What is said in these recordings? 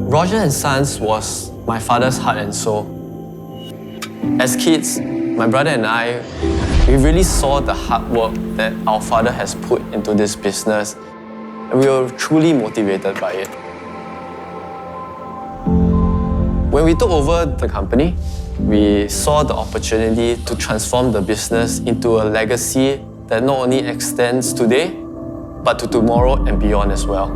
Roger&Sons was my father's heart and soul. As kids, my brother and I, we really saw the hard work that our father has put into this business, and we were truly motivated by it. When we took over the company, we saw the opportunity to transform the business into a legacy that not only extends today, but to tomorrow and beyond as well.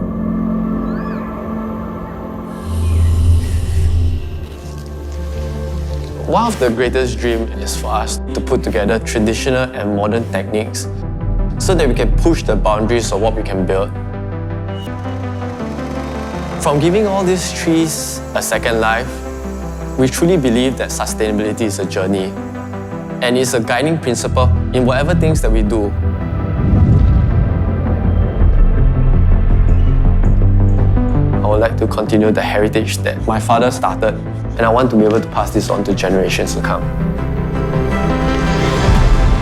One of the greatest dreams is for us to put together traditional and modern techniques so that we can push the boundaries of what we can build. From giving all these trees a second life, we truly believe that sustainability is a journey and is a guiding principle in whatever things that we do. I would like to continue the heritage that my father started, and I want to be able to pass this on to generations to come.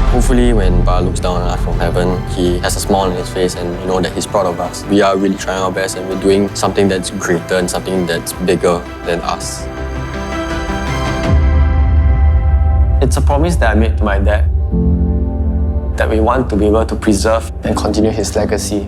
Hopefully when Ba looks down on us from heaven, he has a smile on his face and you know that he's proud of us. We are really trying our best and we're doing something that's greater and something that's bigger than us. It's a promise that I made to my dad that we want to be able to preserve and continue his legacy.